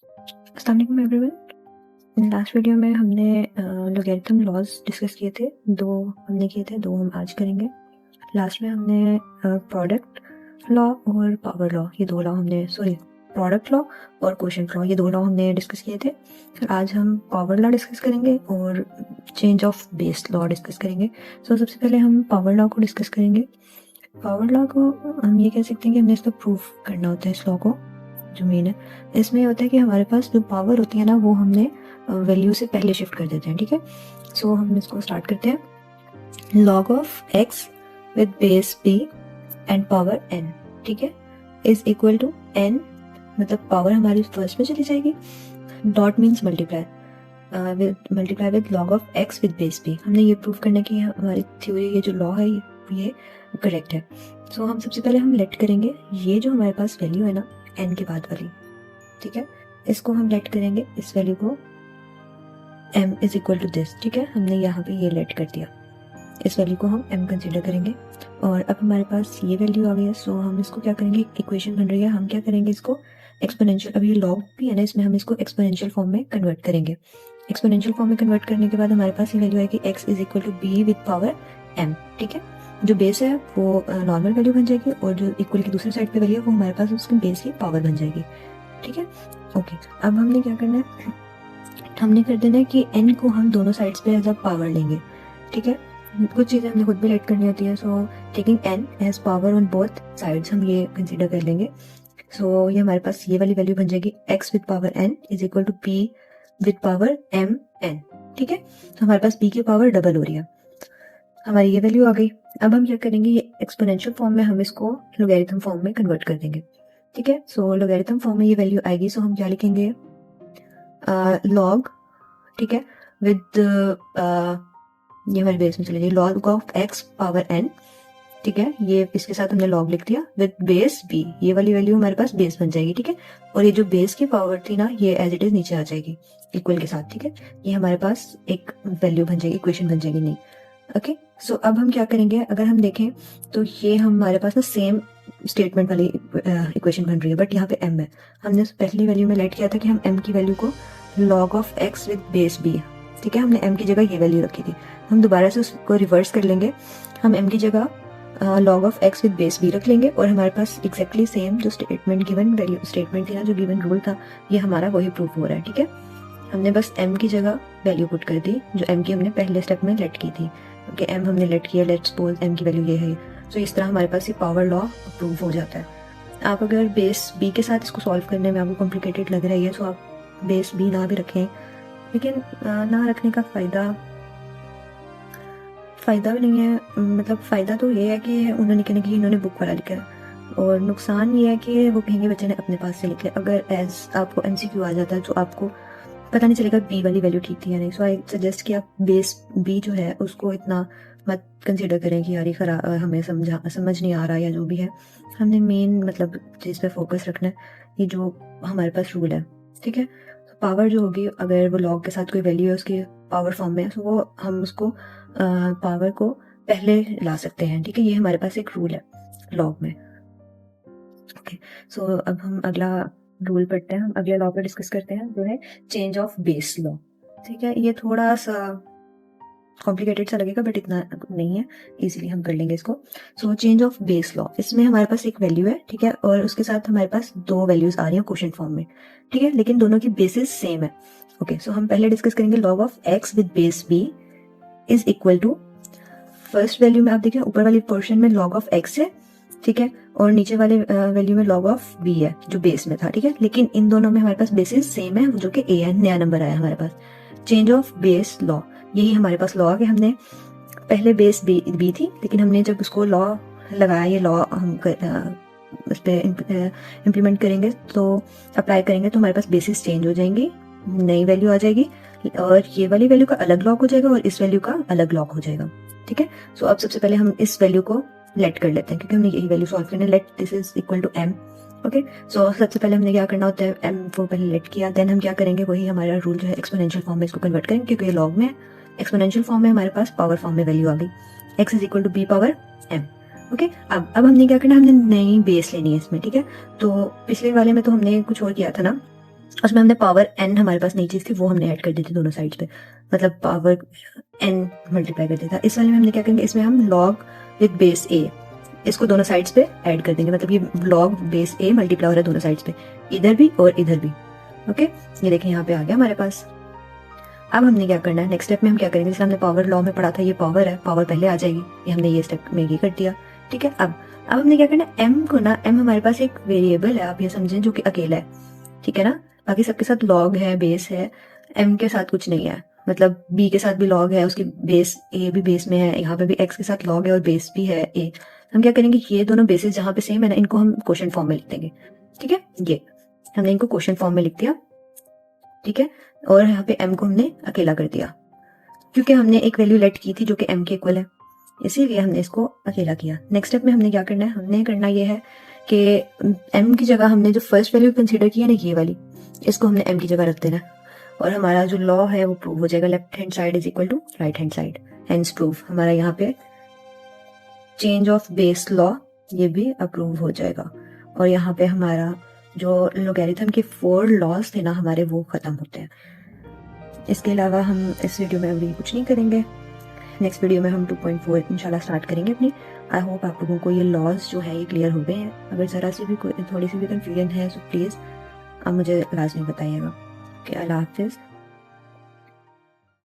अस्सलाम वालेकुम everyone. Last video में हमने लोगैरिथम लॉज डिस्कस किए थे। दो हमने किए थे, दो हम आज करेंगे। लास्ट में हमने प्रोडक्ट लॉ और पावर लॉ, ये दो लॉ हमने प्रोडक्ट लॉ और कोशेंट लॉ, ये दो लॉ हमने डिस्कस किए थे। फिर आज हम पावर लॉ डिस्कस करेंगे और change of base law discuss करेंगे। सबसे पहले हम पावर लॉ को डिस्कस करेंगे। पावर लॉ को हम ये कह सकते हैं कि हमने इसको प्रूव करना होता है। इस लॉ को जो मेन है, इसमें ये होता है कि हमारे पास जो पावर होती है ना, वो हमने वैल्यू से पहले शिफ्ट कर देते हैं। ठीक है, हम इसको स्टार्ट करते हैं। Log of x with base b and power n, ठीक है, इज इक्वल टू एन, मतलब पावर हमारी फर्स्ट में चली जाएगी। Dot means multiply with log of x with base b. हमने ये प्रूव करना कि हमारी थ्योरी, ये जो लॉ है ये करेक्ट है। हम सबसे पहले हम लेट करेंगे ये जो हमारे पास वैल्यू है ना एन के बाद वाली, ठीक है, इसको हम लेट करेंगे, इस वैल्यू को m is equal to this. ठीक है, हमने यहाँ पे ये लेट कर दिया, इस वैल्यू को हम m कंसीडर करेंगे और अब हमारे पास ये वैल्यू आ गई है। हम इसको क्या करेंगे, इक्वेशन बन रही है, हम क्या करेंगे इसको एक्सपोनेंशियल, अब ये लॉग भी है ना इसमें, हम इसको एक्सपोनेंशियल फॉर्म में कन्वर्ट करेंगे। एक्सपोनेंशियल फॉर्म में कन्वर्ट करने के बाद हमारे पास ये वैल्यू है कि x is equal to b with power m। ठीक है, जो बेस है वो नॉर्मल वैल्यू बन जाएगी और जो इक्वल की दूसरी साइड पे वैल्यू है वो हमारे पास उसकी बेस की पावर बन जाएगी। ठीक है, ओके। अब हमने क्या करना है, हमने कर देना है कि n को हम दोनों साइड्स पे एज अ पावर लेंगे। ठीक है, कुछ चीज़ें हमने खुद भी लेट करनी होती है। Taking n as power on both sides, हम ये कंसीडर कर लेंगे। ये हमारे पास ये वाली वैल्यू बन जाएगी, x with power n is equal to p with power m n। ठीक है, हमारे पास p की पावर डबल हो रही है, हमारी ये वैल्यू आ गई। अब हम क्या करेंगे, ये एक्सपोनेंशियल फॉर्म में हम इसको लोगैरिथम फॉर्म में कन्वर्ट कर देंगे। ठीक है, लोगैरिथम फॉर्म में ये वैल्यू आएगी। हम क्या लिखेंगे, लॉग, ठीक है, विद ये हमारे बेस में चले जाइए, log of x power n। ठीक है, ये इसके साथ हमने लॉग लिख दिया विद बेस b, ये वाली वैल्यू हमारे पास बेस बन जाएगी। ठीक है, और ये जो बेस की पावर थी ना, ये एज इट इज नीचे आ जाएगी इक्वल के साथ। ठीक है, ये हमारे पास एक वैल्यू बन जाएगी, इक्वेशन बन जाएगी नहीं। ओके, अब हम क्या करेंगे, अगर हम देखें तो ये हमारे पास ना सेम स्टेटमेंट वाली इक्वेशन बन रही है, बट यहाँ पे m है। हमने पहली वैल्यू में लेट किया था कि हम m की वैल्यू को log of x with base b, ठीक है, हमने m की जगह ये वैल्यू रखी थी। हम दोबारा से उसको रिवर्स कर लेंगे, हम m की जगह log of x with base b रख लेंगे और हमारे पास एग्जैक्टली सेम जो स्टेटमेंट गिवन वैल्यू स्टेटमेंट थी ना, जो गिवन रूल था, ये हमारा वही प्रूफ हो रहा है। ठीक है, हमने बस m की जगह वैल्यू पुट कर दी जो m की हमने पहले स्टेप में लेट की थी। ओके, m हमने लेट किया, लेट्स सपोज m की वैल्यू ये है। इस तरह हमारे पास ये पावर लॉ प्रूव हो जाता है। आप अगर बेस b के साथ इसको सॉल्व करने में आपको कॉम्प्लिकेटेड लग रही है तो आप बेस b ना भी रखें, लेकिन ना रखने का फ़ायदा भी नहीं है। मतलब फ़ायदा तो ये है कि उन्होंने कहने कि इन्होंने बुक वाला लिखा है, और नुकसान ये है कि वो कहेंगे बच्चे ने अपने पास से लिखा है। अगर एज आपको MCQ आ जाता है तो आपको पता नहीं चलेगा बी वाली वैल्यू ठीक थी या नहीं। आई सजेस्ट कि आप बेस बी जो है उसको इतना मत कंसिडर करें कि यार ये खराब, हमें समझ नहीं आ रहा या जो भी है। हमने मेन मतलब चीज़ पे फोकस रखना है, ये जो हमारे पास रूल है। ठीक है, पावर जो होगी, अगर वो लॉग के साथ कोई वैल्यू है उसकी पावर फॉर्म में, तो वो हम उसको पावर को पहले ला सकते हैं। ठीक है, ये हमारे पास एक रूल है लॉग में। ओके, अब हम अगला रूल पढ़ते हैं, हम अगले लॉ पर डिस्कस करते हैं, जो है चेंज ऑफ बेस लॉ। ठीक है, ये थोड़ा सा कॉम्प्लिकेटेड सा लगेगा बट इतना नहीं है, इजीली हम कर लेंगे इसको। चेंज ऑफ बेस लॉ, इसमें हमारे पास एक वैल्यू है, ठीक है, और उसके साथ हमारे पास दो वैल्यूज आ रही हैं क्वोशिएंट फॉर्म में। ठीक है, लेकिन दोनों की बेसिस सेम है। ओके, हम पहले डिस्कस करेंगे log of x with base b is equal to, first value में आप देखें ऊपर वाली पोर्शन में लॉग ऑफ x है, ठीक है, और नीचे वाले वैल्यू में लॉग ऑफ b है जो बेस में था। ठीक है, लेकिन इन दोनों में हमारे पास बेसिस सेम है, जो कि a है, नया नंबर आया हमारे पास। चेंज ऑफ बेस लॉ, यही हमारे पास लॉ है। हमने पहले बेस बी थी, लेकिन हमने जब उसको लॉ लगाया, ये लॉ हम उस पर इम्प्लीमेंट करेंगे, तो अप्लाई करेंगे, तो हमारे पास बेसिस चेंज हो जाएंगी, नई वैल्यू आ जाएगी, और ये वाली वैल्यू का अलग लॉग हो जाएगा और इस वैल्यू का अलग लॉग हो जाएगा। ठीक है, अब सबसे पहले हम इस वैल्यू को लेट कर लेते हैं, क्योंकि हमने यही वैल्यू सॉल्व करनी है। Let this is equal to m। Okay, सबसे पहले हमने क्या करना होता है, m को पहले लेट किया, देन हम क्या करेंगे, वही हमारा रूल जो है एक्सपोनेंशियल फॉर्म में इसको कन्वर्ट करेंगे, क्योंकि ये लॉग में एक्सपोनेंशियल फॉर्म में हमारे पास पावर फॉर्म में वैल्यू आ गई, x is equal to b power m। Okay, अब हमने क्या करना है, हमने नई बेस लेनी है इसमें। ठीक है, तो पिछले वाले में तो हमने कुछ और किया था ना, उसमें हमने पावर n हमारे पास नई चीज़ थी वो हमने ऐड कर दी थी दोनों साइड्स पे, मतलब पावर n मल्टीप्लाई कर दिया था। इस वाले में हमने क्या करेंगे, इसमें हम log विद बेस a इसको दोनों साइड्स पे ऐड कर देंगे, मतलब ये log बेस a मल्टीप्लाई हो रहा है दोनों साइड्स पे, इधर भी और इधर भी। ओके, ये देखिए यहाँ पे आ गया हमारे पास। अब हमने क्या करना है, नेक्स्ट स्टेप में हम क्या करेंगे, जैसे हमने पावर लॉ में पढ़ा था, ये पावर है, पावर पहले आ जाएगी, ये हमने ये स्टेप में ये कर दिया। ठीक है, अब हमने क्या करना है, m को ना, m हमारे पास एक वेरिएबल है, आप ये समझें, जो कि अकेला है। ठीक है ना, बाकी सबके साथ लॉग है, बेस है, m के साथ कुछ नहीं है। मतलब b के साथ भी लॉग है, उसकी बेस a भी बेस में है, यहाँ पे भी x के साथ लॉग है और बेस भी है a। हम क्या करेंगे, ये दोनों बेसिस जहाँ पे सेम है ना, इनको हम क्वोशंट फॉर्म में लिख देंगे। ठीक है, ये हमने इनको क्वोशंट फॉर्म में लिख दिया। ठीक है, और यहाँ पे m को हमने अकेला कर दिया, क्योंकि हमने एक वैल्यू लेट की थी जो कि m के इक्वल है, इसीलिए हमने इसको अकेला किया। नेक्स्ट स्टेप में हमने क्या करना है, हमने करना ये है कि m की जगह हमने जो फर्स्ट वैल्यू कंसीडर की है ना, ये वाली, इसको हमने m की जगह रख देना, और हमारा जो लॉ है वो प्रूव हो जाएगा, left hand side is equal to right hand side, hence prove. हमारा यहाँ पे चेंज ऑफ बेस लॉ ये भी अप्रूव हो जाएगा, और यहाँ पे हमारा जो लोगैरिथम के 4 लॉज थे ना हमारे, वो खत्म होते हैं। इसके अलावा हम इस वीडियो में अभी कुछ नहीं करेंगे, नेक्स्ट वीडियो में हम 2.4 इंशाल्लाह स्टार्ट करेंगे अपनी। आई होप आप लोगों को ये लॉज जो है ये क्लियर हो गए हैं। अगर ज़रा सी भी कोई थोड़ी सी भी कन्फ्यूजन है तो प्लीज़ आप मुझे लाजमी बताइएगा। ओके, अल्लाह हाफिज़।